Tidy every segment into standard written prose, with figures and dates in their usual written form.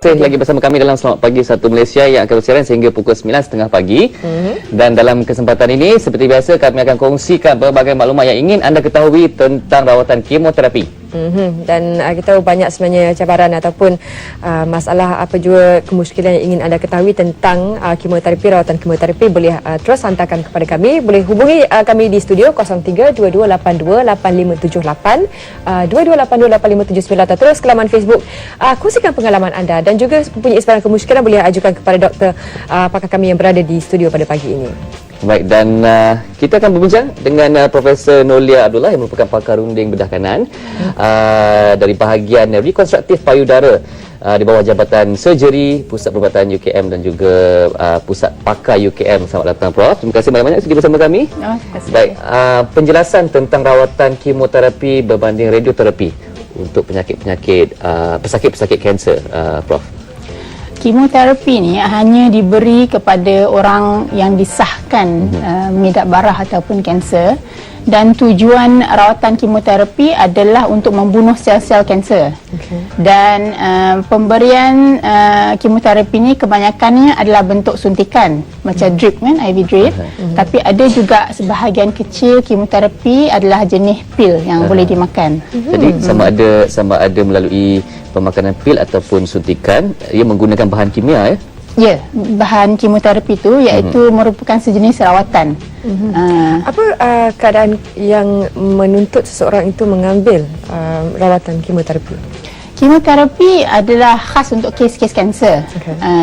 Lagi bersama kami dalam Selamat Pagi Satu Malaysia yang akan bersiaran sehingga pukul 9.30 pagi. Dan dalam kesempatan ini, seperti biasa, kami akan kongsikan berbagai maklumat yang ingin anda ketahui tentang rawatan kemoterapi. Dan kita tahu banyak sebenarnya cabaran ataupun masalah apa juga kemusykilan yang ingin anda ketahui tentang kemoterapi, rawatan kemoterapi. Boleh terus hantarkan kepada kami. Boleh hubungi kami di studio 03-2282-8578 2282-8579 atau terus ke laman Facebook. Kongsikan pengalaman anda dan juga mempunyai sebarang kemusykilan boleh ajukan kepada doktor pakar kami yang berada di studio pada pagi ini. Baik, dan kita akan berbincang dengan Profesor Nolia Abdullah yang merupakan pakar runding bedah kanan dari bahagian rekonstruktif payudara di bawah Jabatan Surgery Pusat Perubatan UKM dan juga Pusat Pakar UKM. Selamat datang, Prof. Terima kasih banyak-banyak sudi bersama kami. Terima kasih. Baik, penjelasan tentang rawatan kemoterapi berbanding radioterapi untuk penyakit-penyakit pesakit-pesakit kanser, Prof. Kemoterapi ni hanya diberi kepada orang yang disahkan mengidap barah ataupun kanser, dan tujuan rawatan kemoterapi adalah untuk membunuh sel-sel kanser. Dan pemberian kemoterapi ni kebanyakannya adalah bentuk suntikan macam drip kan, IV drip. Tapi ada juga sebahagian kecil kemoterapi adalah jenis pil yang boleh dimakan. Jadi sama ada melalui pemakanan pil ataupun suntikan, ia menggunakan bahan kimia, ya? Ya, bahan kemoterapi itu iaitu merupakan sejenis rawatan. Apa keadaan yang menuntut seseorang itu mengambil rawatan kemoterapi? Kemoterapi adalah khas untuk kes-kes kanser.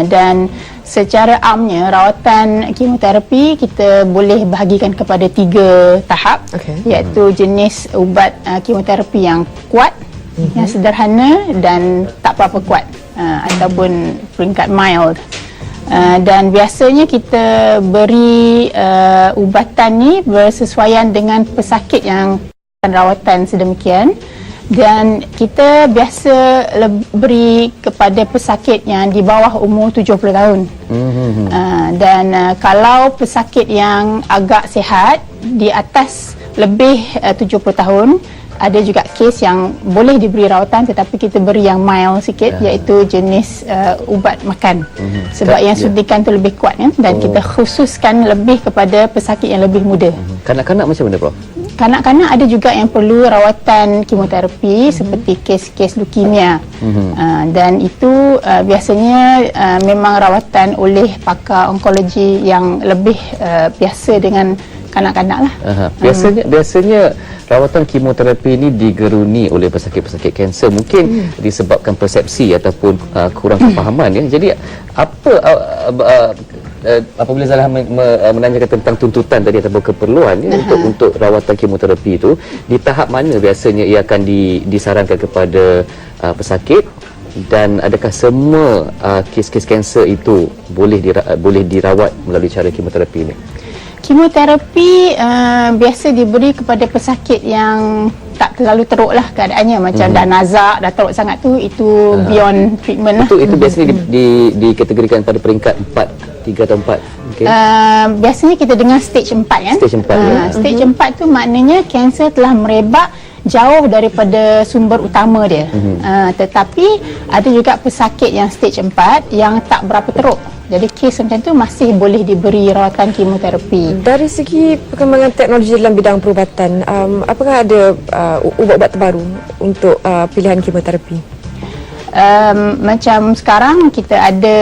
Dan secara amnya rawatan kemoterapi kita boleh bahagikan kepada 3 tahap, iaitu jenis ubat kemoterapi yang kuat, yang sederhana dan tak berapa kuat, ataupun peringkat mild. Dan biasanya kita beri ubatan ni bersesuaian dengan pesakit yang rawatan sedemikian, dan kita biasa beri kepada pesakit yang di bawah umur 70 tahun. Dan kalau pesakit yang agak sihat di atas lebih 70 tahun, ada juga kes yang boleh diberi rawatan tetapi kita beri yang mild sikit, iaitu jenis ubat makan. Sebab yang suntikan tu lebih kuat kan, dan kita khususkan lebih kepada pesakit yang lebih muda. Kanak-kanak macam mana, Prof? Kanak-kanak ada juga yang perlu rawatan kemoterapi seperti kes-kes leukemia. Dan itu biasanya memang rawatan oleh pakar onkologi yang lebih biasa dengan kanak-kanak lah. Biasanya rawatan kemoterapi ini digeruni oleh pesakit-pesakit kanser, mungkin disebabkan persepsi ataupun kurang kefahaman, ya. Jadi apa apabila Zahra menanyakan tentang tuntutan tadi ataupun keperluan, ya, untuk rawatan kemoterapi itu, di tahap mana biasanya ia akan disarankan kepada pesakit, dan adakah semua kes-kes kanser itu boleh dirawat melalui cara kemoterapi ini? Kemoterapi biasa diberi kepada pesakit yang tak terlalu teruk lah keadaannya, macam dah nazak, dah teruk sangat tu, itu beyond treatment lah. Itu biasanya dikategorikan pada peringkat 4, 3 atau 4. Okay. Biasanya kita dengar stage 4 kan. Stage 4, stage 4 tu maknanya kanser telah merebak jauh daripada sumber utama dia. Tetapi ada juga pesakit yang stage 4 yang tak berapa teruk. Jadi kes macam tu masih boleh diberi rawatan kemoterapi. Dari segi perkembangan teknologi dalam bidang perubatan, apakah ada ubat-ubat terbaru untuk pilihan kemoterapi? Macam sekarang kita ada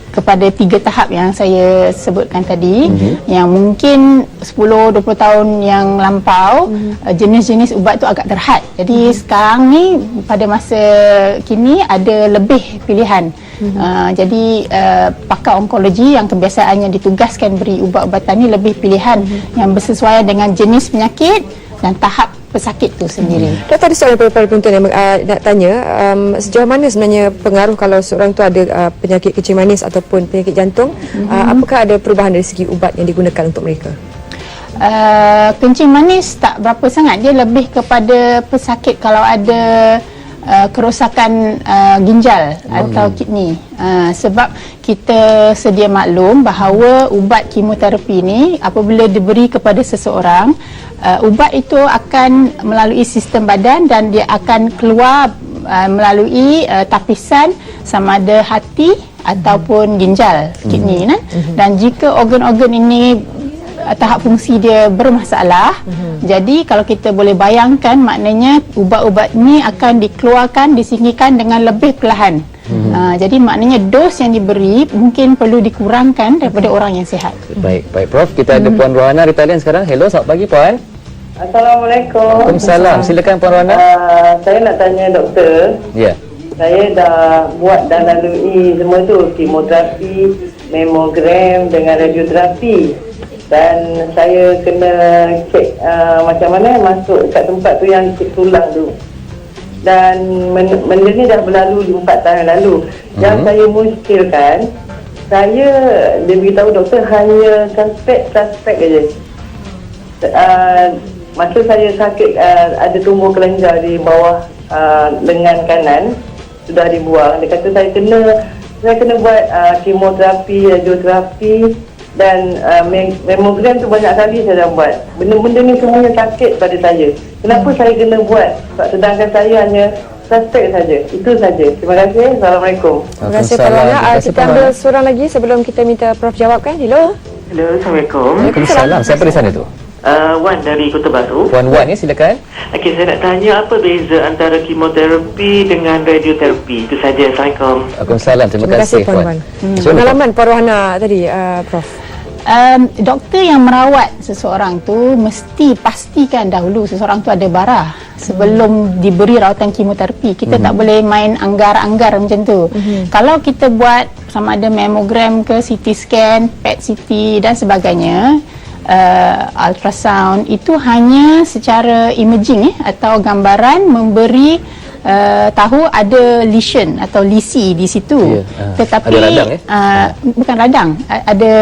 kepada 3 tahap yang saya sebutkan tadi, yang mungkin 10-20 tahun yang lampau jenis-jenis ubat tu agak terhad. Jadi sekarang ni pada masa kini ada lebih pilihan. Jadi pakar onkologi yang kebiasaannya ditugaskan beri ubat-ubatan ni lebih pilihan yang bersesuaian dengan jenis penyakit dan tahap pesakit tu sendiri. Doktor, ada soalan daripada penonton yang nak tanya, sejauh mana sebenarnya pengaruh kalau seorang tu ada penyakit kencing manis ataupun penyakit jantung, apakah ada perubahan dari segi ubat yang digunakan untuk mereka? Kencing manis tak berapa sangat, dia lebih kepada pesakit kalau ada kerosakan ginjal atau kidney. Sebab kita sedia maklum bahawa ubat kemoterapi ni apabila diberi kepada seseorang, ubat itu akan melalui sistem badan dan dia akan keluar melalui tapisan sama ada hati ataupun ginjal, kidney kan. Dan jika organ-organ ini tahap fungsi dia bermasalah, jadi kalau kita boleh bayangkan, maknanya ubat-ubat ini akan dikeluarkan, disingkirkan dengan lebih perlahan. Jadi maknanya dos yang diberi mungkin perlu dikurangkan daripada orang yang sihat. Baik Prof, kita ada Puan Rohana dari Thailand sekarang. Hello, selamat pagi Puan. Assalamualaikum. Waalaikumsalam. Silakan Puan Rohana. Saya nak tanya doktor. Ya. Saya dah buat dan lalui semua tu, kemoterapi, memogram dengan radioterapi. Dan saya kena cek macam mana masuk kat tempat tu yang cek tulang tu. Dan benda ni dah berlalu 4 tahun lalu. Yang saya muskilkan, saya dia beritahu doktor hanya suspek aja. Masa saya sakit, ada tumbuh kelenjar di bawah lengan kanan, sudah dibuang. Dia kata saya kena buat kemoterapi, radioterapi dan memogram tu banyak kali saya dah buat. Benda-benda ni semuanya sakit pada saya. Kenapa saya kena buat? Sedangkan saya hanya suspek saja. Itu saja. Terima kasih. Assalamualaikum. Terima kasih Puan Rohana. Kita ambil seorang lagi sebelum kita minta Prof jawabkan. Hello. Hello, Assalamualaikum. Waalaikumsalam. Siapa di sana tu? Wan dari Kota Baru. Puan Wan ya, silakan. Okey, saya nak tanya apa beza antara kemoterapi dengan radioterapi? Itu saja. Assalamualaikum. Waalaikumsalam. Terima kasih Puan Wan. Silakan. Pengalaman Puan Rohana tadi, Prof. Doktor yang merawat seseorang tu mesti pastikan dahulu seseorang tu ada barah sebelum diberi rawatan kemoterapi. Kita tak boleh main anggar-anggar macam tu. Kalau kita buat sama ada mammogram ke, CT scan, PET CT dan sebagainya, ultrasound, itu hanya secara imaging atau gambaran memberi tahu ada lesion atau lisi di situ. Tetapi ada radang bukan radang, ada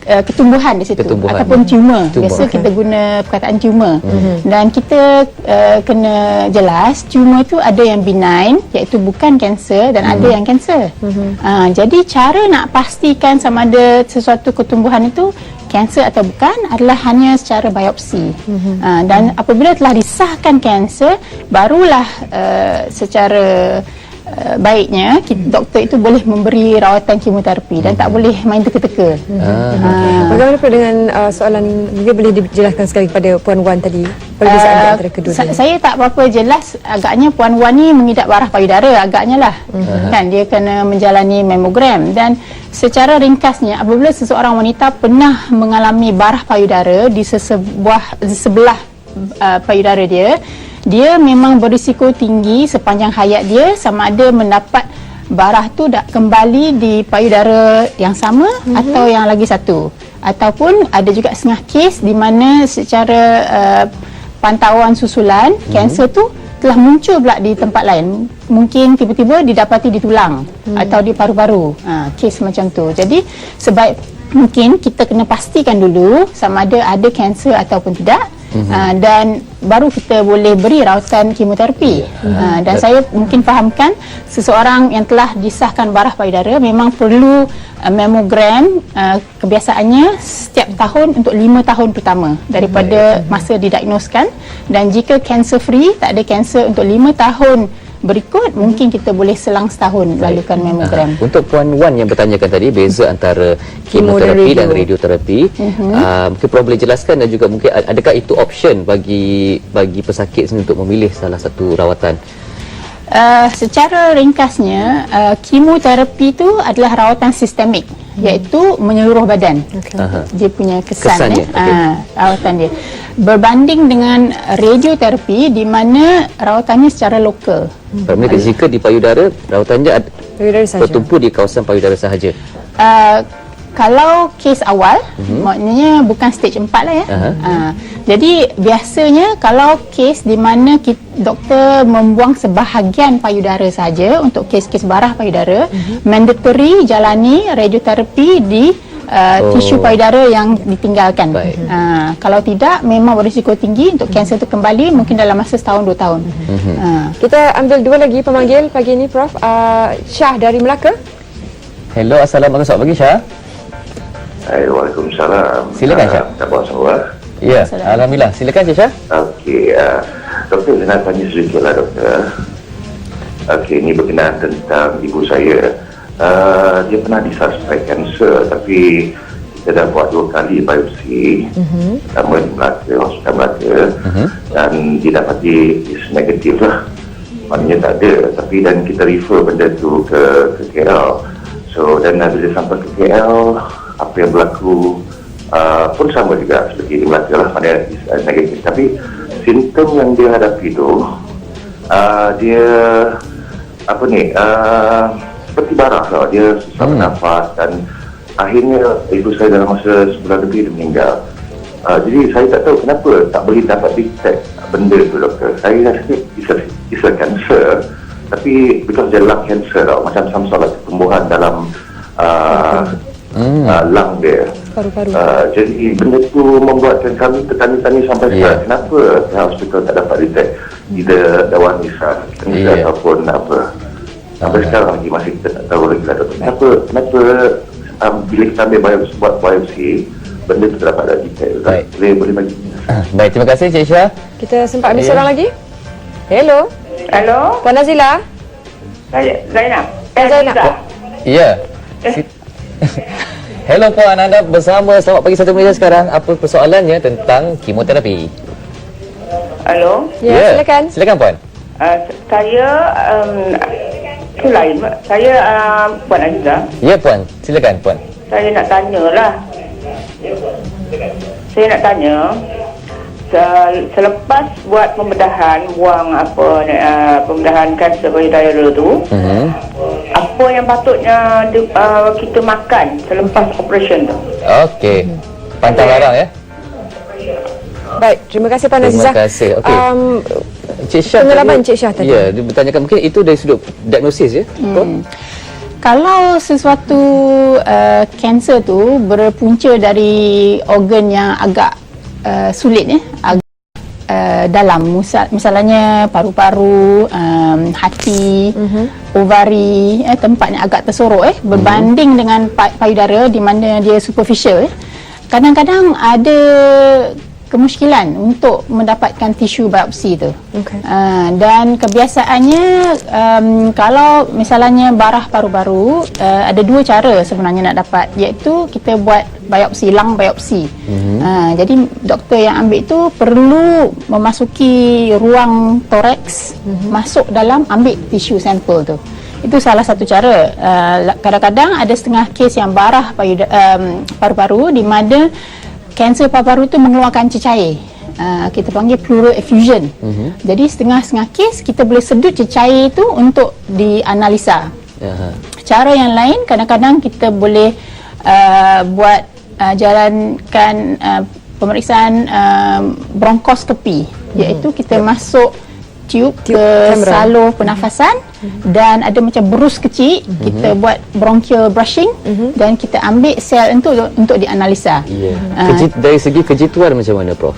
ketumbuhan di situ ataupun tumor. Biasa kita guna perkataan tumor. Dan kita kena jelas tumor itu ada yang benign iaitu bukan kanser dan ada yang kanser. Jadi cara nak pastikan sama ada sesuatu ketumbuhan itu kanser atau bukan adalah hanya secara biopsi. Dan apabila telah disahkan kanser, barulah secara baiknya doktor itu boleh memberi rawatan kemoterapi dan tak boleh main teka-teka. Bagaimana pula dengan soalan, juga boleh dijelaskan sekali kepada Puan Wan tadi perbezaan di antara kedua ni? Saya tak berapa jelas. Agaknya Puan Wan ni mengidap barah payudara agaknya lah. Kan dia kena menjalani memogram. Dan secara ringkasnya, apabila seseorang wanita pernah mengalami barah payudara di sebelah payudara dia memang berisiko tinggi sepanjang hayat dia sama ada mendapat barah tu dah kembali di payudara yang sama atau yang lagi satu, ataupun ada juga setengah kes di mana secara pantauan susulan kanser tu telah muncul pula di tempat lain, mungkin tiba-tiba didapati di tulang atau di paru-paru, kes macam tu. Jadi sebaik mungkin kita kena pastikan dulu sama ada kanser ataupun tidak. Dan baru kita boleh beri rawatan kemoterapi. Dan saya mungkin fahamkan seseorang yang telah disahkan barah payudara memang perlu memogram kebiasaannya setiap tahun untuk 5 tahun pertama daripada masa didiagnoskan. Dan jika cancer free, tak ada kanser untuk 5 tahun berikut, mungkin kita boleh selang setahun lakukan memogram. Untuk Puan Wan yang bertanyakan tadi, beza antara kemoterapi dan radioterapi, mungkin Prof boleh jelaskan, dan juga mungkin adakah itu option bagi pesakit sendiri untuk memilih salah satu rawatan? Secara ringkasnya, kemoterapi itu adalah rawatan sistemik, iaitu menyeluruh badan. Dia punya kesan rawatan dia. Berbanding dengan radioterapi di mana rawatannya secara lokal. Bermakna jika di payudara, rawatannya bertumpu di kawasan payudara sahaja. Kalau kes awal, maknanya bukan stage 4 lah ya. Jadi biasanya kalau kes di mana doktor membuang sebahagian payudara saja untuk kes-kes barah payudara, mandatory jalani radioterapi di tisu payudara yang ditinggalkan. Kalau tidak, memang berisiko tinggi untuk kanser itu kembali mungkin dalam masa setahun 2 tahun. Kita ambil dua lagi pemanggil pagi ini, Prof. Syah dari Melaka. Hello, Assalamualaikum. Selamat pagi Syah. Waalaikumsalam. Silakan Syah. Sabar. Ya, alhamdulillah. Silakan Cik Syah. Okey, doktor saya nak tanya sedikit lah doktor. Okey, ini berkenaan tentang ibu saya. Dia pernah disuspek kanser, tapi kita dah buat 2 kali biopsi. Pertama di Melaka, Hospital Melaka, dan didapati is negatif lah. Maknanya tak ada, tapi dan kita refer benda tu ke KL. So, dan bila sampai ke KL, apa yang berlaku pun sama juga seperti di Melaka lah, maknanya negatif. Tapi simptom yang dia hadapi tu, dia seperti barah lah, dia susah bernafas, dan akhirnya ibu saya dalam masa sebulan lebih dia meninggal. Jadi saya tak tahu kenapa tak boleh dapat detect benda tu doktor. Saya rasa it's a cancer, tapi because dia lung cancer tau, macam some sort of tumbuhan dalam lung dia. Paru-paru. Jadi benda tu membuatkan kami tertanya-tanya sampai sekarang, kenapa hospital tak dapat detect either the one is cancer ataupun apa. Sampai sekarang lagi masih kita tak tahu lagi lah doktor. Kenapa bila kita ambil buat biopsi, benda tu dapat ada detail. Boleh bagi. Baik, terima kasih Cik Syah. Kita sempat ambil seorang lagi. Hello. Hello, Puan Nazila. Zainab. Zainab. Ya. Hello Puan, anda bersama Selamat Pagi Satu Malaysia sekarang. Apa persoalannya tentang kemoterapi? Halo, Ya, silakan. Silakan Puan. saya tu lain. Saya Puan Aziza. Ya Puan, silakan Puan. Saya nak tanya lah. Saya nak tanya, selepas buat pembedahan, buang pembedahan kanser payudara tu, apa yang patutnya kita makan selepas operation tu? Okey. Pantang larang ya. Baik, terima kasih Puan Azizah. Terima kasih. Okey. Cik Syah, Pengalaman Cik Syah tadi. Ya, dia bertanyakan mungkin itu dari sudut diagnosis ya. Kalau sesuatu kanser tu berpunca dari organ yang agak sulit agak dalam, misalnya paru-paru, hati, ovari, tempat yang agak tersorok berbanding dengan payudara di mana dia superficial, kadang-kadang ada kemusykilan untuk mendapatkan tisu biopsi tu. Dan kebiasaannya kalau misalnya barah paru-paru, ada 2 cara sebenarnya nak dapat, iaitu kita buat biopsi, lung biopsi. Jadi doktor yang ambil tu perlu memasuki ruang toraks, masuk dalam, ambil tisu sampel tu. Itu salah satu cara. Kadang-kadang ada setengah kes yang barah paru-paru di mana kanser paru-paru itu mengeluarkan cecair. Kita panggil pleural effusion. Jadi setengah-setengah kes kita boleh sedut cecair itu untuk dianalisa. Cara yang lain, kadang-kadang kita boleh jalankan pemeriksaan bronkoskopi, iaitu kita masuk tube ke salur pernafasan dan ada macam berus kecil, kita buat bronchial brushing dan kita ambil sel untuk dianalisa. Dari segi kejituan macam mana Prof?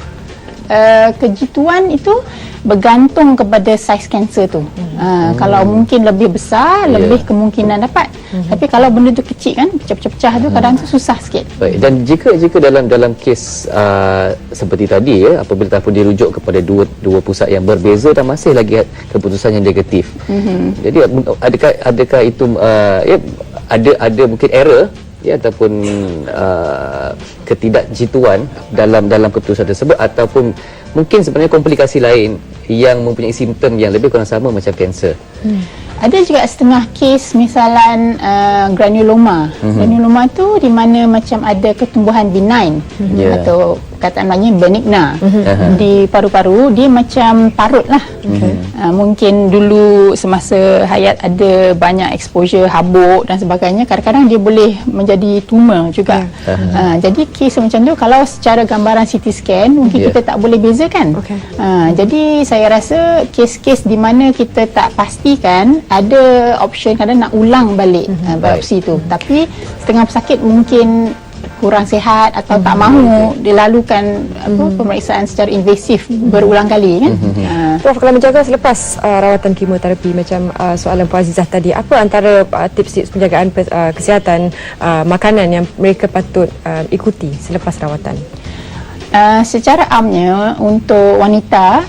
Kejituan itu bergantung kepada saiz kanser tu. Kalau mungkin lebih besar, lebih kemungkinan dapat. Tapi kalau benda tu kecil kan, pecah-pecah tu kadang tu susah sikit. Baik, dan jika dalam kes seperti tadi apabila telefon dirujuk kepada dua pusat yang berbeza dan masih lagi keputusan yang negatif. Jadi adakah itu ada mungkin error ataupun ketidakjituan dalam keputusan tersebut, ataupun mungkin sebenarnya komplikasi lain yang mempunyai simptom yang lebih kurang sama macam kanser. Ada juga setengah kes misalan granuloma. Granuloma tu di mana macam ada ketumbuhan benign atau kataan lainnya benigna di paru-paru, dia macam parut lah. Mungkin dulu semasa hayat ada banyak exposure habuk dan sebagainya, kadang-kadang dia boleh menjadi tumor juga. Jadi kes macam tu kalau secara gambaran CT scan mungkin kita tak boleh bezakan. Jadi saya rasa kes-kes di mana kita tak pastikan, ada option kadang nak ulang balik biopsi tu, tapi setengah pesakit mungkin kurang sihat atau tak mahu dilalukan pemeriksaan secara invasif berulang kali kan. Prof, kalau menjaga selepas rawatan kemoterapi macam soalan Puan Azizah tadi, apa antara tips-tips penjagaan kesihatan makanan yang mereka patut ikuti selepas rawatan? Secara amnya untuk wanita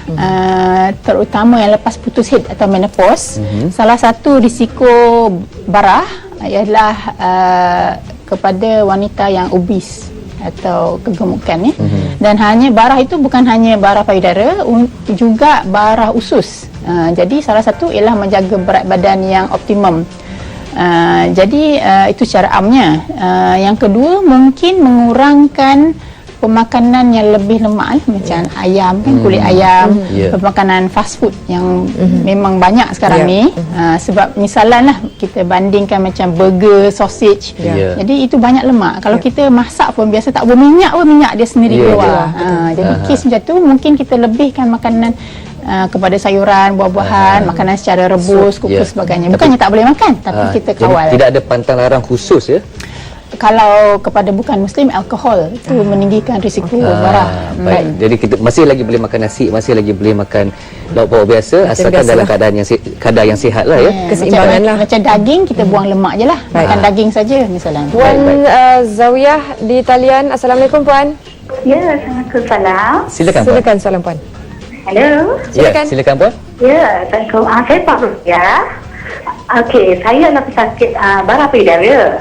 terutama yang lepas putus haid atau menopause, salah satu risiko barah ialah kepada wanita yang obes atau kegemukan dan hanya barah itu bukan hanya barah payudara, juga barah usus. Jadi salah satu ialah menjaga berat badan yang optimum. Jadi itu secara amnya. Yang kedua mungkin mengurangkan pemakanan yang lebih lemak macam ayam kan, kulit ayam, pemakanan fast food yang memang banyak sekarang ni. Sebab misalnya lah kita bandingkan macam burger, sausage, jadi itu banyak lemak. Kalau kita masak pun biasa tak berminyak pun, minyak dia sendiri keluar. Jadi kes macam tu mungkin kita lebihkan makanan kepada sayuran, buah-buahan, makanan secara rebus, kukus sebagainya. Bukannya tak boleh makan, tapi kita kawal. Tidak ada pantang larang khusus ya. Kalau kepada bukan muslim, alkohol itu meninggikan risiko barah. Baik. Jadi kita masih lagi boleh makan nasi, masih lagi boleh makan lauk pauk biasa, asalkan dalam keadaan yang kadar yang sihat lah ya. Keseimbangan lah. Macam daging kita buang lemak je lah. Makan daging saja misalnya. Puan Zawiyah di talian. Assalamualaikum Puan. Ya, Assalamualaikum. Silakan Puan. Silakan soalan Puan. Hello. Silakan. Ya, silakan Puan. Ya, Assalamualaikum. Saya Pak Rupiah. Okey, saya nak sakit barah payudara.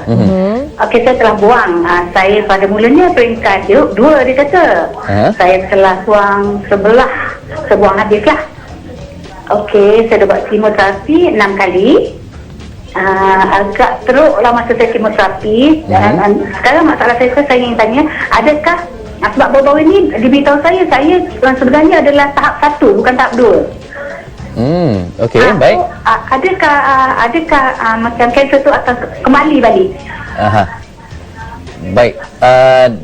Okey, saya telah buang. Saya pada mulanya peringkat 2 dia kata. Saya telah buang sebuang habislah. Okey, saya dah buat kemoterapi 6 kali. Agak teruklah masa saya kemoterapi. Dan sekarang masalah saya ingin tanya, adakah sebab baru-baru ini diberitahu saya sebenarnya adalah tahap 1 bukan tahap 2. Okey, baik. Adakah macam kanser tu akan kembali balik? Baik.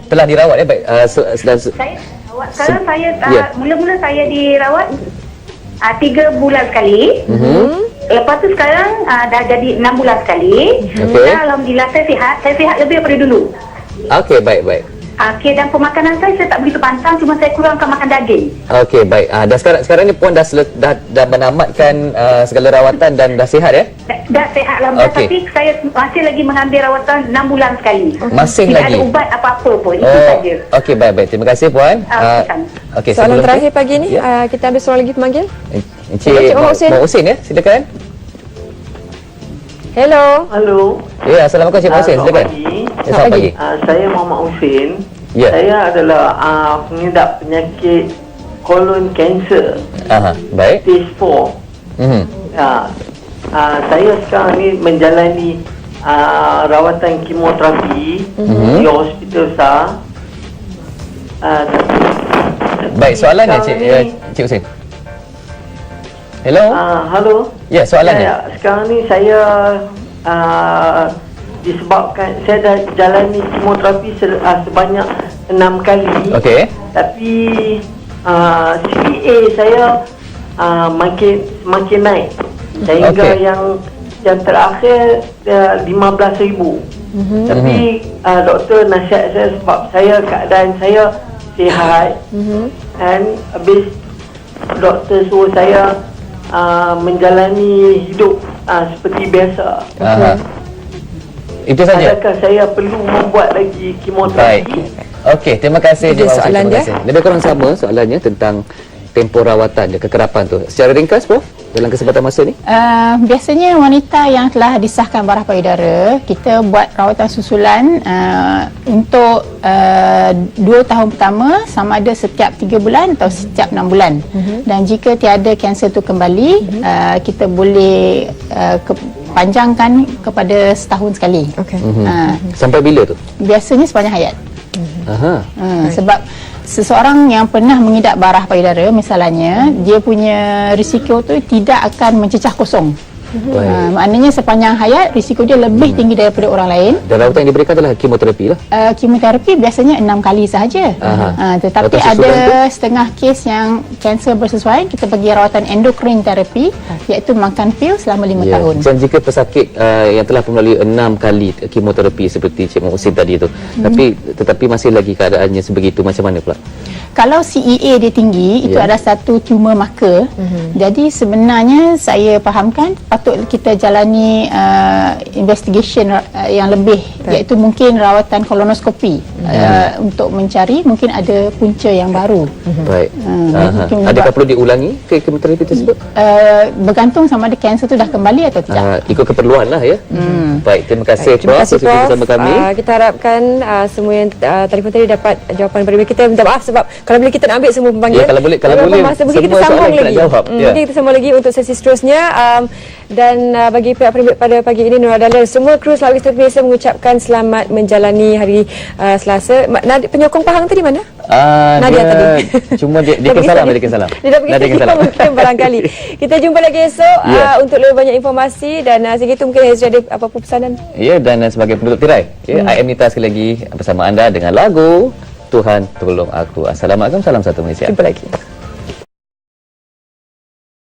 Telah dirawat ya, baik. Mula-mula saya dirawat 3 bulan sekali. Lepas tu sekarang dah jadi 6 bulan sekali. Dan alhamdulillah saya sihat lebih daripada dulu. Okey, baik. Okey, dan pemakanan saya tak begitu pantang, cuma saya kurangkan makan daging. Okey, baik. Dah sekarang ni Puan dah menamatkan segala rawatan dan dah sihat ya? Dah sihat alhamdulillah, tapi saya masih lagi mengambil rawatan 6 bulan sekali. Masih tidak lagi? ada ubat apa-apa pun, itu saja. Okey, baik. Terima kasih Puan. Okey, Soalan terakhir pagi ni, kita ambil soalan lagi pemanggil. Encik Mak Husin ya, silakan. Hello. Ya, Assalamualaikum Encik Mak Husin, silakan. Selamat pagi. Saya Muhammad Husin. Ya. Saya adalah pengidap penyakit kolon kanser. Baik. Stage 4. Saya sekarang ni menjalani rawatan kemoterapi di hospital besar. Baik, soalannya Cik Husin. Hello. Halo. Ya, soalannya. Sekarang ni saya disebabkan saya dah jalani kemoterapi sebanyak 6 kali. Okey. Tapi CPA saya makin naik. Sehingga yang terakhir 15,000. Tapi doktor nasihat saya sebab keadaan saya sihat. Dan habis doktor suruh saya menjalani hidup seperti biasa. Itu saja. Adakah saya perlu membuat lagi kemoterapi? Okey, terima kasih. Soalan dia. Lebih kurang sama soalannya tentang tempoh rawatan, kekerapan tu. Secara ringkas Prof, dalam kesempatan masa ni. Biasanya wanita yang telah disahkan barah payudara, kita buat rawatan susulan untuk 2 tahun pertama, sama ada setiap 3 bulan atau setiap 6 bulan. Dan jika tiada kanser tu kembali, kita boleh panjangkan kepada setahun sekali. Sampai bila tu? Biasanya sepanjang hayat. Sebab seseorang yang pernah mengidap barah payudara misalnya, dia punya risiko tu tidak akan mencecah kosong. Maknanya sepanjang hayat risiko dia lebih tinggi daripada orang lain. Dan rawatan yang diberikan adalah kemoterapi lah. Kemoterapi biasanya 6 kali sahaja. Tetapi ada setengah kes yang kanser bersesuaian, kita bagi rawatan endokrin terapi, iaitu makan pil selama 5 tahun. Dan jika pesakit yang telah melalui 6 kali kemoterapi seperti Cik Mak Husin tadi tu, tetapi masih lagi keadaannya sebegitu, macam mana pula? Kalau CEA dia tinggi, itu adalah satu tumor marker. Jadi sebenarnya saya fahamkan patut patut kita jalani investigation yang lebih, iaitu mungkin rawatan kolonoskopi untuk mencari mungkin ada punca yang baru. Baik. Adakah perlu diulangi kemoterapi tersebut? Bergantung sama ada kanser tu dah kembali atau tidak. Ikut keperluan lah ya. Baik, terima kasih Prof bersama kami. Kita harapkan semua yang telefon tadi dapat jawapan daripada kita. Minta maaf sebab kalau boleh kita nak ambil semua pembangkit. Ya, kalau boleh masa mungkin kita semua sambung soalan kita lagi. nak jawab. Mungkin kita sambung lagi untuk sesi seterusnya. Dan bagi pihak penerbit pada pagi ini, Nur Adalah, semua kru Selawat Ekspres Malaysia mengucapkan selamat menjalani hari Selasa. Penyokong Pahang tadi mana? Nadia tadi. Cuma dia kesalam. Dia dah pergi salam mungkin barangkali. Kita jumpa lagi esok untuk lebih banyak informasi dan segitu mungkin Hazri ada apa-apa pesanan. Ya, dan sebagai penutup tirai, I am Nita sekali lagi bersama anda dengan lagu Tuhan Tolong Aku. Assalamualaikum, salam satu Malaysia. Jumpa lagi.